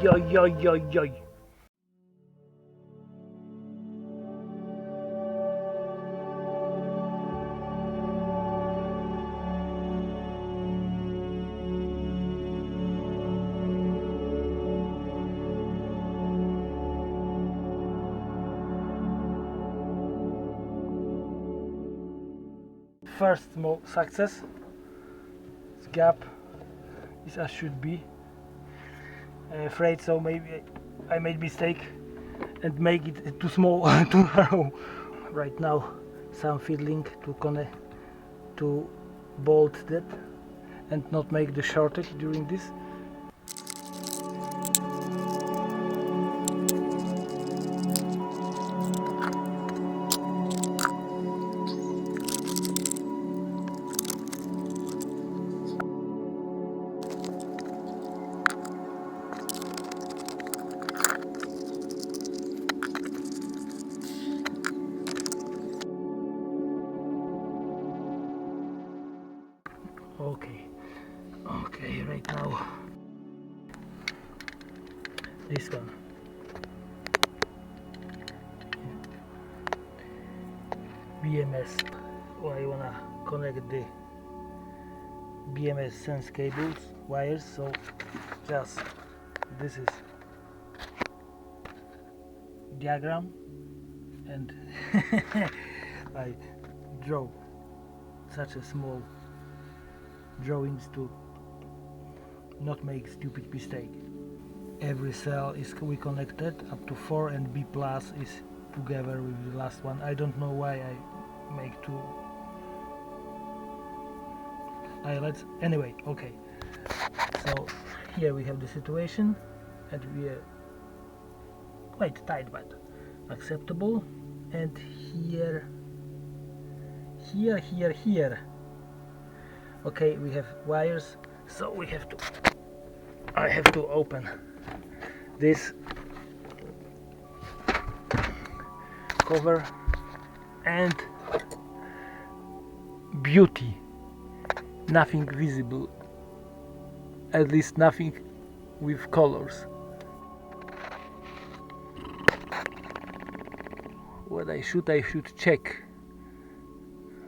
oi, oi, oi, oi. First small success. This gap is as should be. I'm afraid so. Maybe I made mistake and make it too small, too narrow. Right now, some fiddling to connect to bolt that and not make the shortage during this. Okay, right now this one. BMS. I wanna connect the BMS sense cables, wires, so just this is diagram and I draw such a small drawings to not make stupid mistake. Every cell is reconnected up to 4 and B plus is together with the last one. I don't know why I make two eyelets. Anyway, okay. So here we have the situation and we are quite tight but acceptable. And here. Okay, we have wires, so we have to. I have to open this cover and beauty, nothing visible, at least nothing with colors. What I should check.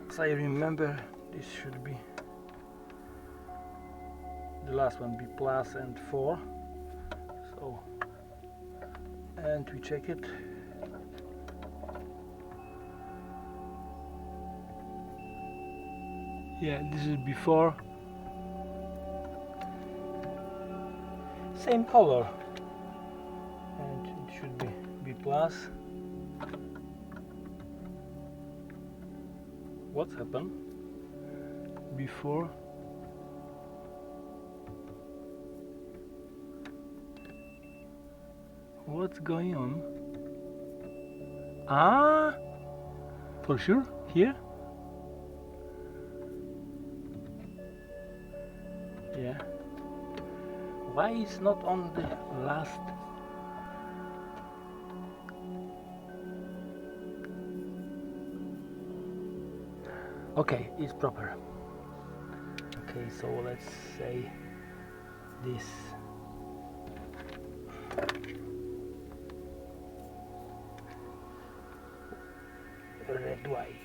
As I remember, this should be the last one, B plus and 4. So, and we check it. Yeah, this is before. Same color. And it should be B plus. What's happened before? What's going on? Ah, for sure, here? Yeah. Why is not on the last? Okay, it's proper. Okay, so let's say this. Red, white.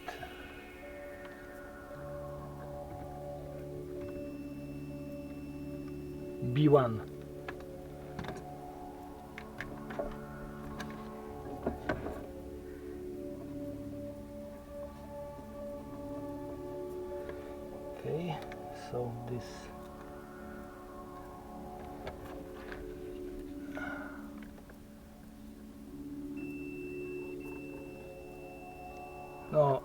B1. Okay, so this no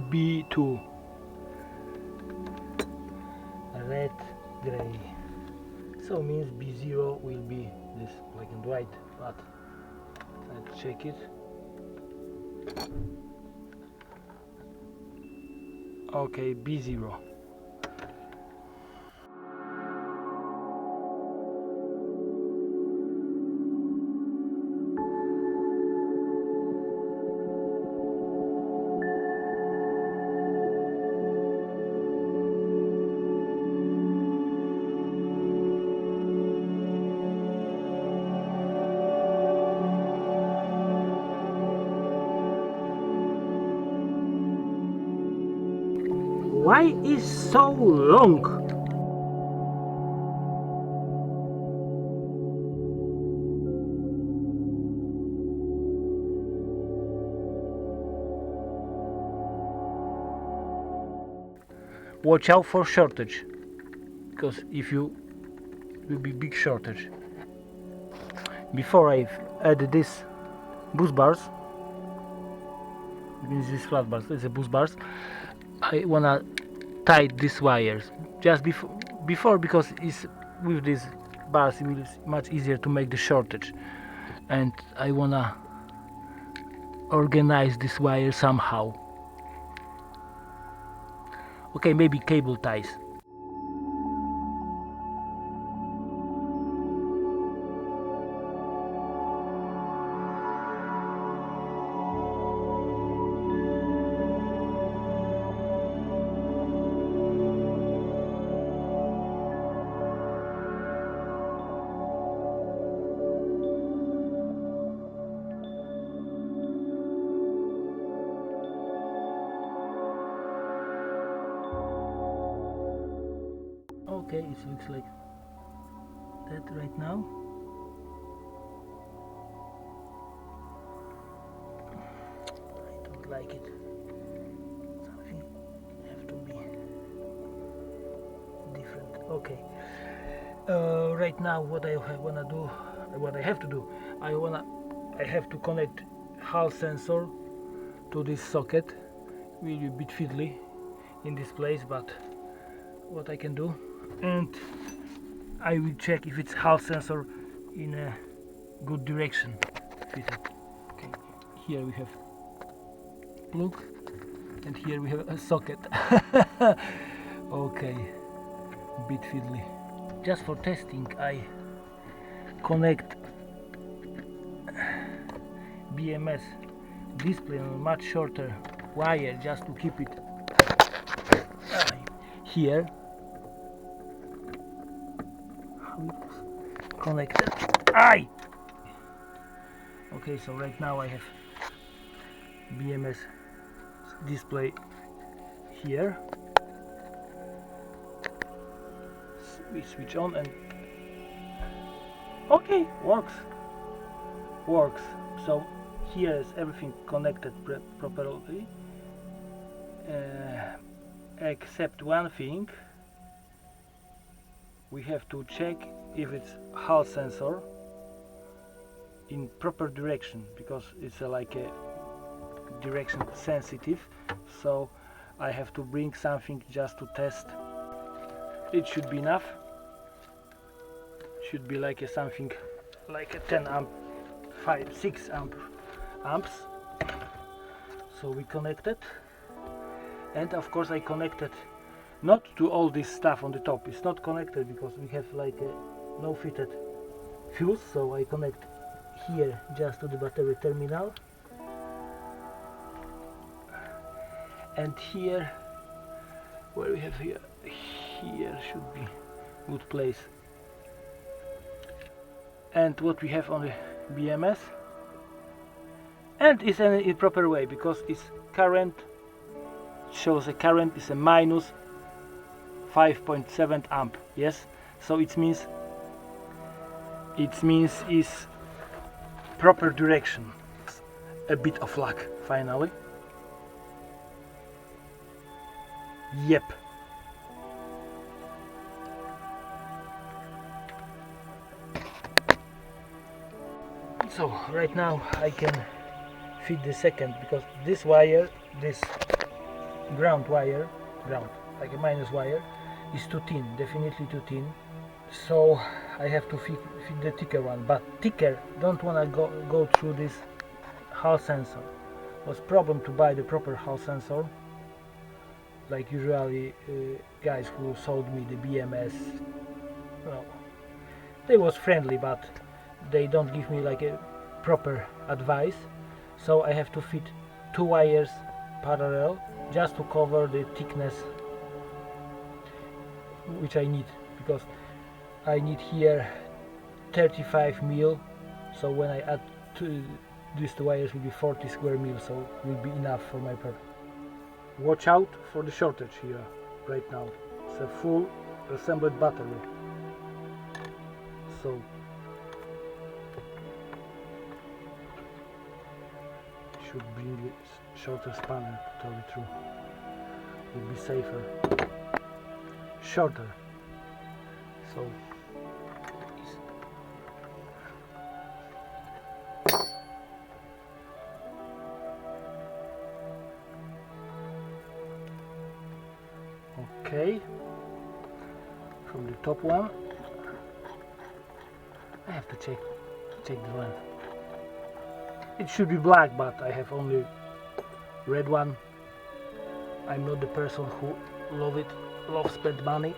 B2 red gray, so means B0 will be this black and white, but let's check it. Okay, B0. Why is so long? Watch out for shortage, because if you will be big shortage. Before I've added this bus bars, means these flat bars, it's a bus bars, I wanna tie these wires just before because it's with these bars it will be much easier to make the shortage, and I wanna organize this wire somehow. Okay, maybe cable ties. Okay, it looks like that right now. I don't like it. Something have to be different. Okay. Right now, what I wanna do, what I have to do, I have to connect Hall sensor to this socket. Will be a bit fiddly in this place, but what I can do, and I will check if it's Hall sensor in a good direction fitted. Okay, here we have plug, and here we have a socket. Okay, bit fiddly. Just for testing, I connect BMS display on a much shorter wire just to keep it here. How it's connected. Aye! Okay, so right now I have BMS display here. We switch on and okay, works. So here is everything connected properly, except one thing. We have to check if it's Hall sensor in proper direction, because it's like a direction sensitive, so I have to bring something just to test. It should be enough. Should be like something like a 10 amp, 6 amps. So we connected, and of course I connected not to all this stuff on the top. It's not connected because we have like a no fitted fuse, so I connect here just to the battery terminal, and here where we have here should be good place. And what we have on the BMS, and it's in a proper way because its current shows a current is a minus 5.7 amp. Yes, so it means is proper direction. A bit of luck finally. Yep. So right now I can fit the second, because this wire, this ground wire, like a minus wire, is too thin, definitely too thin. So I have to fit the thicker one, but thicker don't wanna go through this Hall sensor. Was problem to buy the proper Hall sensor. Like usually guys who sold me the BMS, well, they was friendly, but they don't give me like a proper advice. So I have to fit 2 wires parallel just to cover the thickness which I need, because I need here 35 mil, so when I add these 2 wires will be 40 square mil, so will be enough for my purpose. Watch out for the shortage here. right now. It's a full assembled battery. So should bring a shorter spanner to tell the truth. Would be safer. Shorter. So okay, from the top one I have to check the length. It should be black, but I have only red one. I'm not the person who loves spend money.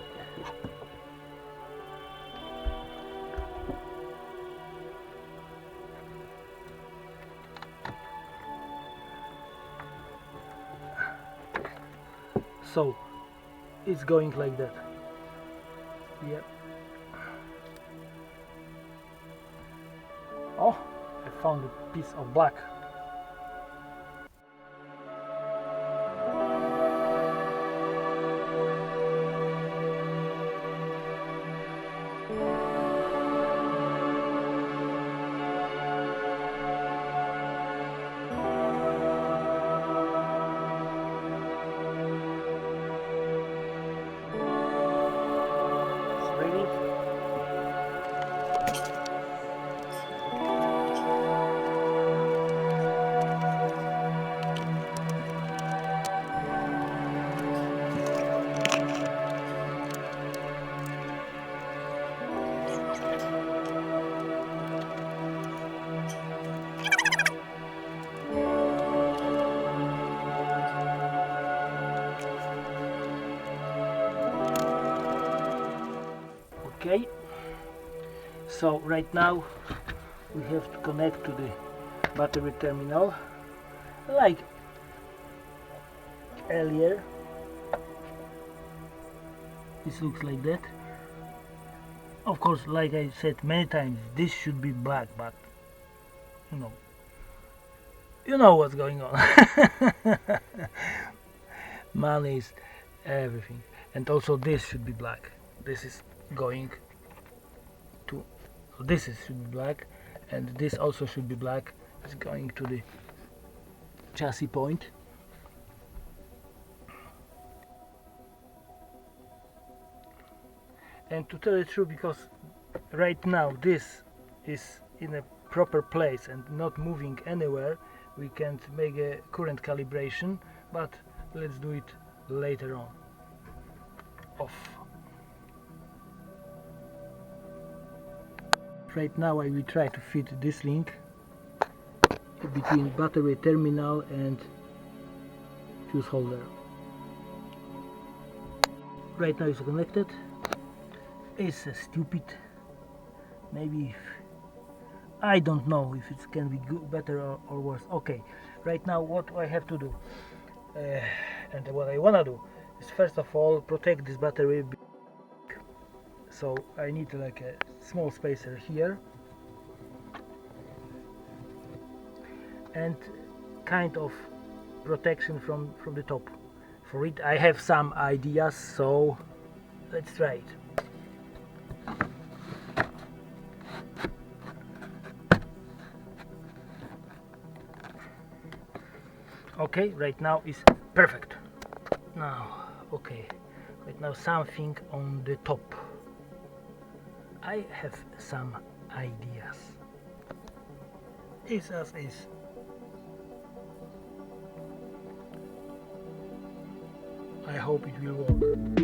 So it's going like that. Yep. Oh, I found a piece of black. Okay, so right now we have to connect to the battery terminal like earlier. This looks like that. Of course, like I said many times, this should be black, but you know what's going on. Money is everything. And also this should be black. This is going to, should be black, and this also should be black. It's going to the chassis point. And to tell the truth, because right now this is in a proper place and not moving anywhere, we can't make a current calibration, but let's do it later on. Off. Right now I will try to fit this link between battery terminal and fuse holder. Right now it's connected. It's stupid. Maybe I don't know if it can be good, better or worse. Okay, right now what I have to do and what I wanna do is first of all protect this battery. So I need like a small spacer here and kind of protection from the top. For it I have some ideas, so let's try it. Okay, right now is perfect. Now, okay, right now something on the top. I have some ideas. Is as is. I hope it will work.